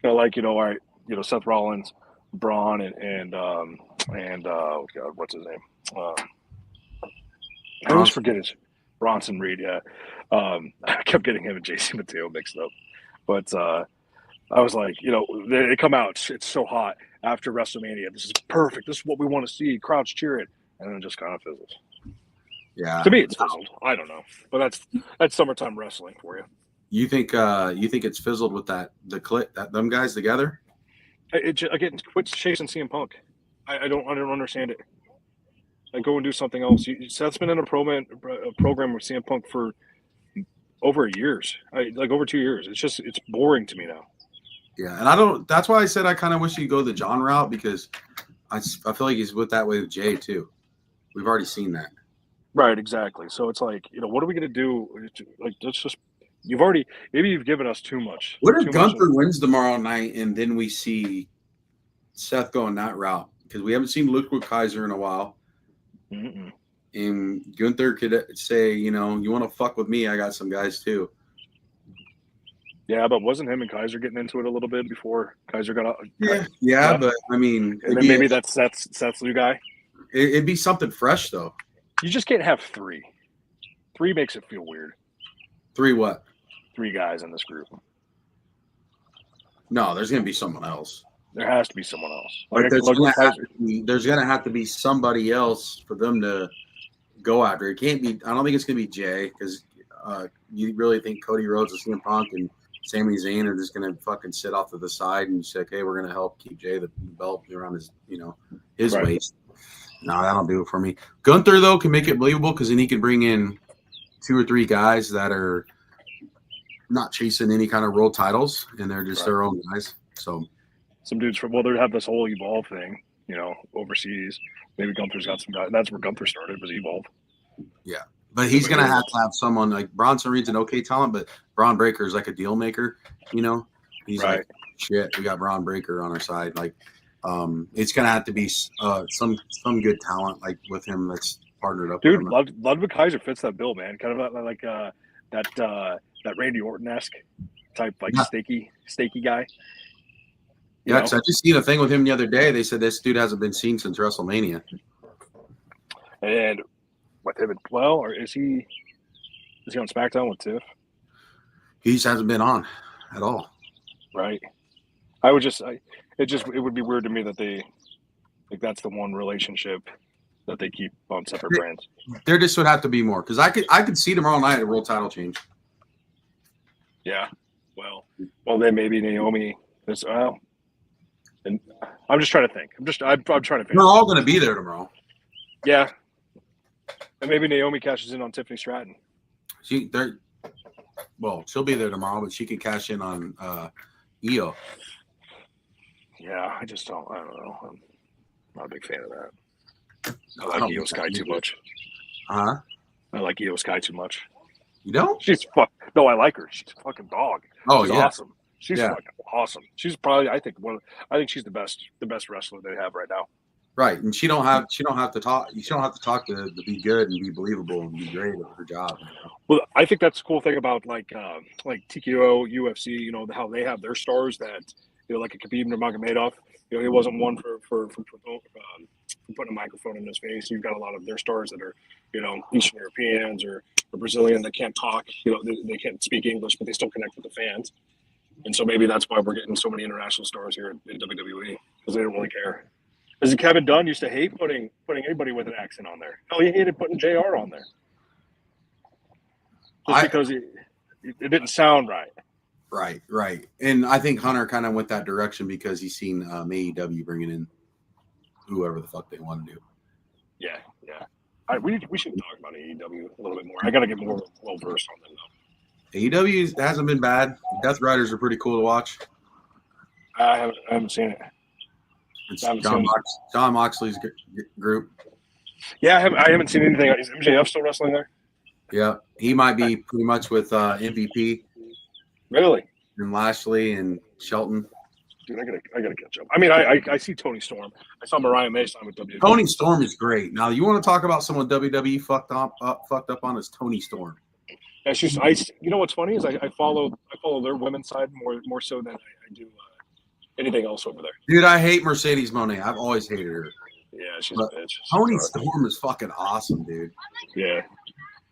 All right, Seth Rollins, Braun, and oh God, what's his name? I always forget his Bronson Reed. Yeah. I kept getting him and JC Mateo mixed up. But I was like, they come out. It's so hot after WrestleMania. This is perfect. This is what we want to see. Crowds cheer it. And then it just kind of fizzles. Yeah. To me, it's fizzled. I don't know. But that's summertime wrestling for you. You think it's fizzled with them guys together? Again, quit chasing CM Punk. I don't understand it. Go and do something else. Seth's been in a program with CM Punk for over years, over 2 years. It's boring to me now. Yeah, and that's why I said I kind of wish he'd go the John route, because I feel like he's that way with Jay too. We've already seen that. Right, exactly. So it's like, what are we gonna do? Like, let's just. Maybe you've given us too much. What if Too much. Gunther wins tomorrow night and then we see Seth going that route? Because we haven't seen Luke with Kaiser in a while. Mm-mm. And Gunther could say, you want to fuck with me? I got some guys too. Yeah, but wasn't him and Kaiser getting into it a little bit before Kaiser got out? Yeah, but I mean, and then maybe that's Seth's new guy. It'd be something fresh though. You just can't have three. Three makes it feel weird. 3 what? 3 guys in this group. No, there's gonna be someone else. There has to be someone else. Like there's gonna have to be somebody else for them to go after. It can't be. I don't think it's gonna be Jay because you really think Cody Rhodes and CM Punk and Sami Zayn are just gonna fucking sit off to the side and say, "Okay, we're gonna help keep Jay the belt around his waist." No, that'll do it for me. Gunther though can make it believable because then he can bring in 2 or 3 guys that are not chasing any kind of world titles and they're just their own guys. So some dudes they have this whole Evolve thing, overseas. Maybe Gunther's got some guys. That's where Gunther started, was Evolve. Yeah. But he's going to have someone like Bronson Reed's an okay talent, but Braun Breaker is like a deal maker, He's like, shit, we got Braun Breaker on our side. Like, it's going to have to be some good talent like with him that's partnered up. Dude, Ludwig Kaiser fits that bill, man. Kind of like that Randy Orton-esque type, like steaky guy. Yeah, because I just seen a thing with him the other day. They said this dude hasn't been seen since WrestleMania. And with him, or is he on SmackDown with Tiff? He just hasn't been on at all. Right. It would be weird to me that that's the one relationship that they keep on separate brands. There just would have to be more because I could see tomorrow night a world title change. Yeah. Well, then maybe Naomi is. And I'm just trying to think. I'm trying to figure. We're all going to be there tomorrow. Yeah. And maybe Naomi cashes in on Tiffany Stratton. She'll be there tomorrow, but she could cash in on Io. Yeah, I don't know. I'm not a big fan of that. I like Io Sky too much. Huh? I like Io Sky too much. You don't? No, I like her. She's a fucking dog. Oh, she's awesome. She's fucking awesome. She's probably, I think she's the best wrestler they have right now. Right, and she don't have to talk. You don't have to talk to be good and be believable and be great at her job. Well, I think that's the cool thing about like TKO, UFC. How they have their stars that like a Khabib Nurmagomedov. He wasn't one for putting a microphone in his face. You've got a lot of their stars that are Eastern Europeans or Brazilian that can't talk. They can't speak English, but they still connect with the fans. And so maybe that's why we're getting so many international stars here in WWE because they don't really care. Because Kevin Dunn used to hate putting anybody with an accent on there. Hell, he hated putting JR on there. Because it didn't sound right. Right. And I think Hunter kind of went that direction because he's seen AEW bringing in whoever the fuck they want to do. Yeah. We should talk about AEW a little bit more. I got to get more well-versed on them, though. AEW hasn't been bad. Death Riders are pretty cool to watch. I haven't seen it. It's John Moxley's group. Yeah, I haven't seen anything. Is MJF still wrestling there? Yeah, he might be pretty much with MVP. Really? And Lashley and Shelton. Dude, I gotta catch up. I mean, I see Tony Storm. I saw Mariah May sign with WWE. Tony Storm is great. Now, you want to talk about someone WWE fucked up on is Tony Storm. It's just what's funny is I follow their women's side more so than I do anything else over there. Dude, I hate Mercedes Moné. I've always hated her. Yeah, she's a bitch. Tony Storm is fucking awesome, dude. Yeah,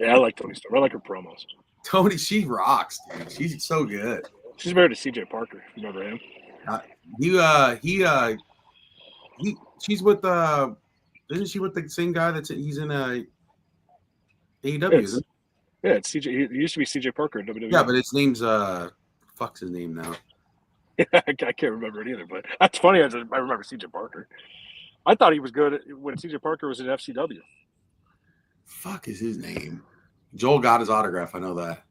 I like Tony Storm. I like her promos. Tony, she rocks, dude. She's so good. She's married to CJ Parker. Remember him? She's with isn't she with the same guy he's in AEW? Yeah, it's CJ. He used to be CJ Parker in WWE. Yeah, but his name's fuck's his name now. I can't remember it either, but that's funny. I remember CJ Parker. I thought he was good when CJ Parker was in FCW. Fuck is his name? Joel got his autograph. I know that.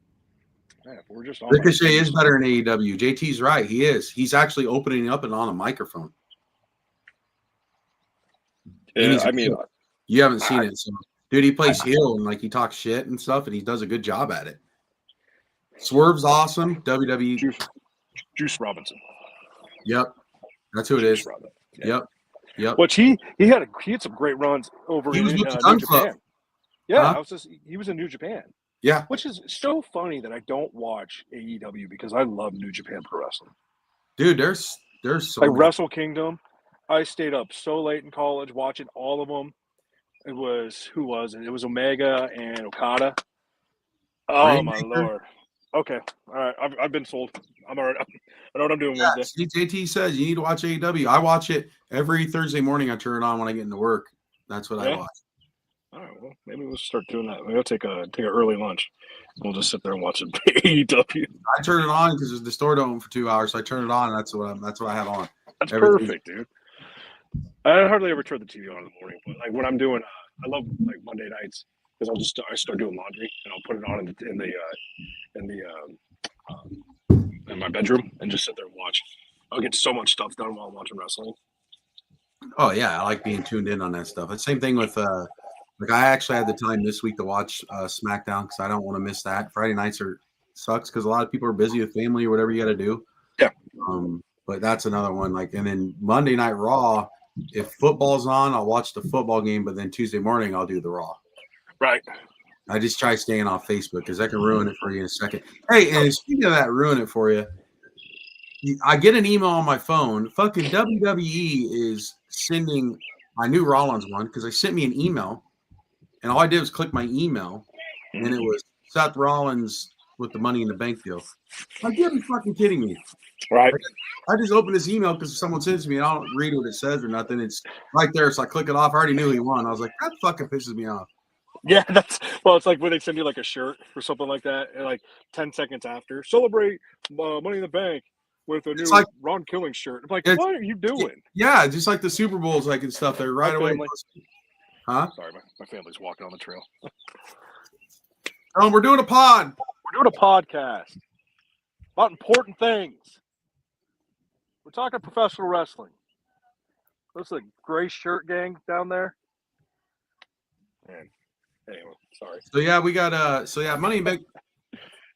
Yeah, we're just on Ricochet is better in AEW. JT's right. He is. He's actually opening up and on a microphone. Yeah, I mean, you haven't seen it. So. Dude, he plays heel and like he talks shit and stuff, and he does a good job at it. Swerve's awesome. WWE. Juice Robinson. Yep, that's who it is. Yeah. Yep. Which he had some great runs over He in was with the New Gun Japan. Club. Yeah, Huh? he was in New Japan. Yeah, Which is so funny that I don't watch AEW because I love New Japan Pro Wrestling. dude, there's so Like good. Wrestle Kingdom, I stayed up so late in college watching all of them. It was it was Omega and Okada. Oh my lord. Okay, all right. I've been sold. I'm all right. I know what I'm doing Wednesday. JT says you need to watch AEW. I watch it every Thursday morning. I turn it on when I get into work. That's what I watch. All right. Well, maybe we'll start doing that. Maybe I'll take an early lunch. We'll just sit there and watch AEW. I turn it on because the store don't open for 2 hours, so I turn it on. And that's what I have on. That's perfect, dude. I hardly ever turn the TV on in the morning, but like when I'm doing, I love like Monday nights because I start doing laundry and I'll put it on in my bedroom and just sit there and watch. I'll get so much stuff done while I'm watching wrestling. Oh yeah, I like being tuned in on that stuff. The same thing with like I actually had the time this week to watch SmackDown because I don't want to miss that. Friday nights sucks because a lot of people are busy with family or whatever you got to do. Yeah. But that's another one. Like, and then Monday Night Raw. If football's on, I'll watch the football game, but then Tuesday morning I'll do the Raw. Right. I just try staying off Facebook because that can ruin it for you in a second. Hey, and speaking of that, ruin it for you. I get an email on my phone. Fucking WWE is sending. I knew Rollins one because they sent me an email, and all I did was click my email, and it was Seth Rollins with the Money in the Bank deal. Like, you're fucking kidding me. Right. I just opened this email because someone sends me and I don't read what it says or nothing. It's right there. So I click it off. I already knew he won. I was like, that fucking pisses me off. Yeah, it's like when they send you like a shirt or something like that, and like 10 seconds after, celebrate Money in the Bank with a new like, Ron Killing shirt. I'm like, what are you doing? Yeah, just like the Super Bowls, like and stuff. They're right away. Huh? Sorry, my family's walking on the trail. We're doing a pod. We're doing a podcast about important things. We're talking professional wrestling. That's a gray shirt gang down there. Man. Anyway, sorry. So yeah, we got Money in the Bank.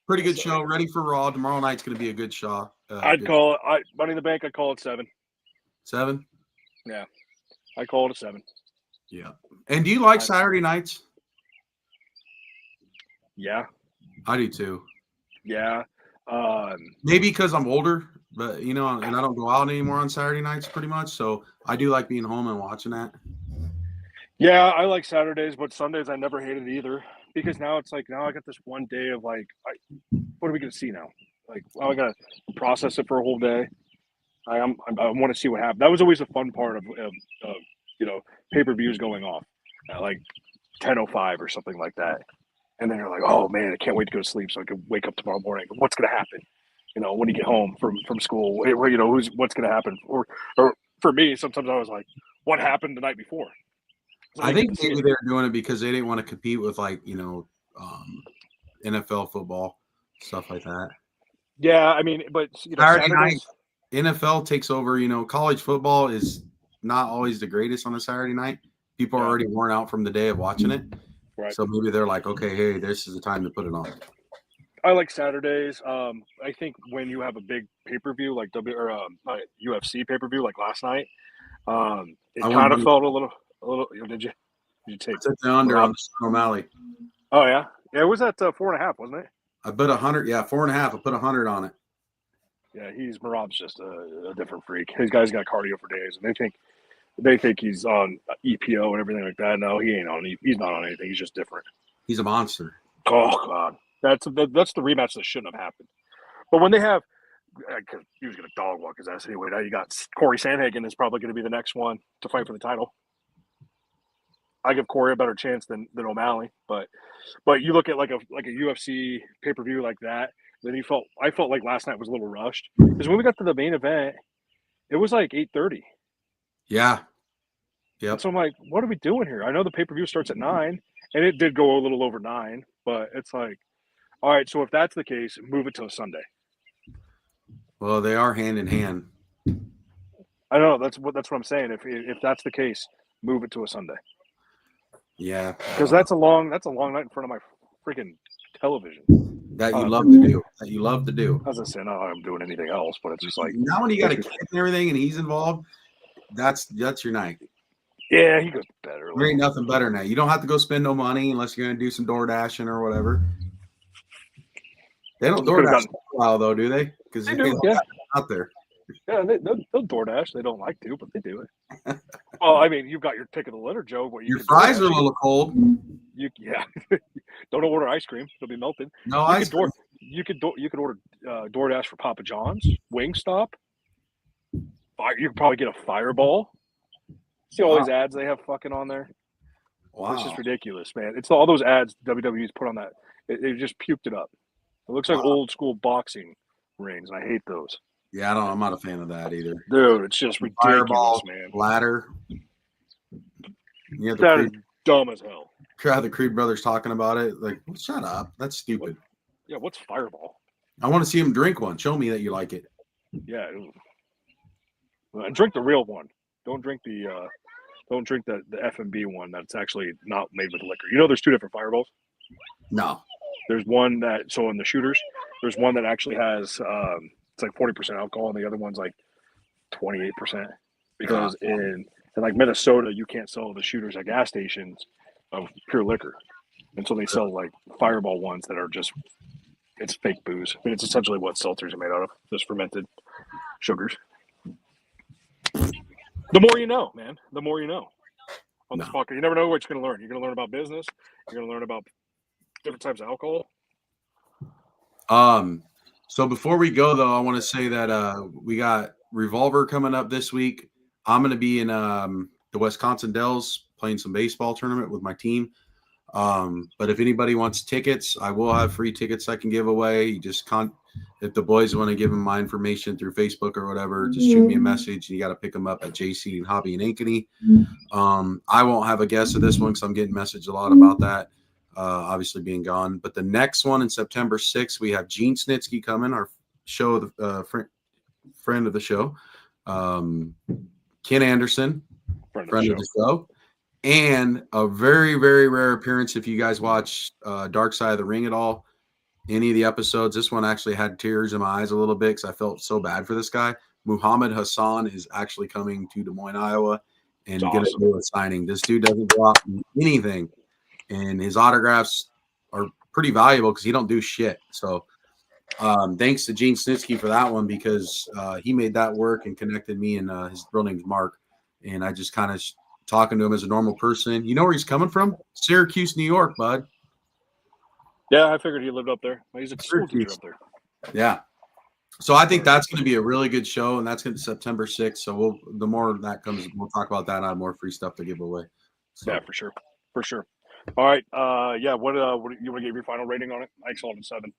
Pretty good show. Ready for Raw. Tomorrow night's gonna be a good show. Call it Money in the Bank, I'd call it 7. 7? Yeah. I call it a 7. Yeah. And do you like Saturday nights? Yeah. I do too. Yeah. Maybe because I'm older, but and I don't go out anymore on Saturday nights pretty much. So I do like being home and watching that. Yeah, I like Saturdays, but Sundays I never hated either because now it's like I got this one day of like, what are we gonna see now? Like, well, I gotta process it for a whole day. I want to see what happens. That was always a fun part of pay-per-views going off at like 10:05 or something like that. And then you're like, oh man, I can't wait to go to sleep so I can wake up tomorrow morning. What's gonna happen? When you get home from school, what's gonna happen? Or for me, sometimes I was like, what happened the night before? I think maybe they're doing it because they didn't want to compete with like NFL football, stuff like that. Yeah, I mean, but Saturday night, NFL takes over. College football is not always the greatest on a Saturday night. People are already worn out from the day of watching it. Right. So maybe they're like, okay, hey, this is the time to put it on. I like Saturdays. I think when you have a big pay-per-view like UFC pay-per-view like last night, it kind of felt a little. Did you take the under on Sean O'Malley? Oh yeah, it was at 4.5, wasn't it? I bet 100. Yeah, 4.5. I put 100 on it. Yeah, Marab's just a different freak. His guy's got cardio for days, and they think he's on EPO and everything like that. No, he ain't on. He's not on anything. He's just different. He's a monster. Oh God, that's the rematch that shouldn't have happened. But when they have, he was gonna dog walk his ass anyway. Now you got Corey Sandhagen is probably going to be the next one to fight for the title. I give Corey a better chance than O'Malley, but you look at like a UFC pay-per-view like that, then I felt like last night was a little rushed because when we got to the main event, it was like 8:30. Yeah. Yep. So I'm like, what are we doing here? I know the pay-per-view starts at 9, and it did go a little over 9, but it's like, all right, so if that's the case, move it to a Sunday. Well, they are hand in hand. I know that's what I'm saying. If that's the case, move it to a Sunday. Yeah, because that's a long night in front of my freaking television. that you love to do. That you love to do. As I say, not I'm doing anything else, but it's just like Now when you got a kid and everything, and he's involved, that's your night. yeah, he goes better. There ain't nothing better than that. You don't have to go spend no money unless you're gonna do some door dashing or whatever. They don't door dash for a while though, do they? Because they do, yeah. Out there. Yeah, they'll DoorDash. They don't like to, but they do it. Well, I mean, you've got your pick of the litter, Joe. But your fries are a little cold. Don't order ice cream; it'll be melted. No ice cream. You could order DoorDash for Papa John's, Wingstop. You could probably get a Fireball. See all these ads they have fucking on there. Wow, it's just ridiculous, man. It's all those ads WWE's put on that. They just puked it up. It looks like old school boxing rings, and I hate those. Yeah, I'm not a fan of that either. Dude, it's just ridiculous, Fireball, man. Ladder. Yeah, that is dumb as hell. The Creed brothers talking about it. Like, shut up. That's stupid. Yeah, what's Fireball? I want to see him drink one. Show me that you like it. Yeah. Drink the real one. Don't drink the F&B one that's actually not made with liquor. You know there's two different Fireballs? No. There's one so in the shooters, there's one that actually has it's like 40% alcohol, and the other one's like 28%. Because in like Minnesota, you can't sell the shooters at gas stations of pure liquor, and so they sell like Fireball ones that are just it's fake booze. I mean, it's essentially what seltzers are made out of, just fermented sugars. The more you know, man. The more you know. On this podcast, you never know what you're going to learn. You're going to learn about business. You're going to learn about different types of alcohol. So before we go, though, I want to say that we got Revolver coming up this week. I'm going to be in the Wisconsin Dells playing some baseball tournament with my team. But if anybody wants tickets, I will have free tickets I can give away. You just if the boys want to give them my information through Facebook or whatever, just shoot me a message. You got to pick them up at JC and Hobby in Ankeny. I won't have a guest of this one because I'm getting messaged a lot about that. Obviously being gone. But the next one in September 6th, we have Gene Snitsky coming, our show, friend of the show. Ken Anderson, friend of the show. And a very, very rare appearance if you guys watch Dark Side of the Ring at all, any of the episodes. This one actually had tears in my eyes a little bit because I felt so bad for this guy. Muhammad Hassan is actually coming to Des Moines, Iowa, and going to do a signing. This dude doesn't go out and anything. And his autographs are pretty valuable because he don't do shit. So thanks to Gene Snitsky for that one because he made that work and connected me, and his real name's Mark. And I just kind of talking to him as a normal person. You know where he's coming from? Syracuse, New York, bud. Yeah, I figured he lived up there. He's a school teacher up there. Yeah. So I think that's going to be a really good show, and that's going to be September 6th. So the more that comes, we'll talk about that. I have more free stuff to give away. So. Yeah, for sure. For sure. All right. What you want to give your final rating on it? I saw it 7.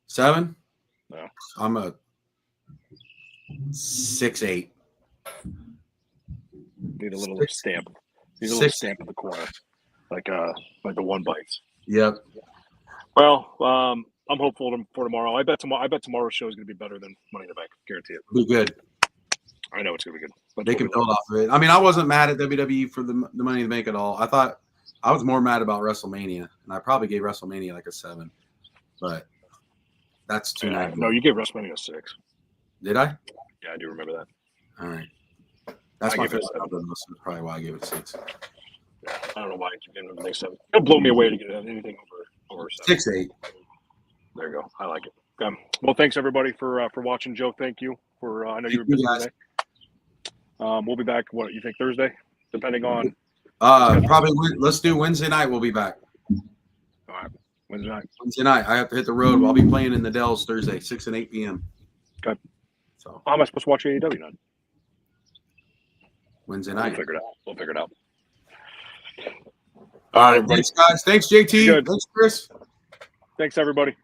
7? No. I'm a 6-8. Need a little stamp. Need a little stamp in the corner, like the one bites. Yep. Well, I'm hopeful for tomorrow. I bet tomorrow's show is going to be better than Money in the Bank. Guarantee it. Be good. I know it's going to be good. But they can build off of it. I mean, I wasn't mad at WWE for the Money in the Bank at all. I was more mad about WrestleMania, and I probably gave WrestleMania like a 7. But that's too nice. No, you gave WrestleMania a 6. Did I? Yeah, I do remember that. All right. That's my favorite. That's probably why I gave it a 6. Yeah, I don't know why I keep giving it a 7. It'll blow me away to get anything over 7. 6-8. There you go. I like it. Well, thanks everybody for watching. Joe, thank you for. I know you were busy today. We'll be back. What you think Thursday? Depending on. Probably. Let's do Wednesday night. We'll be back. All right. Wednesday night. Wednesday night. I have to hit the road. I'll be playing in the Dells Thursday, 6 and 8 p.m. Okay. So how am I supposed to watch AEW then? Wednesday night. We'll figure it out. All right, everybody. Thanks, guys. Thanks, JT. Thanks, Chris. Thanks, everybody.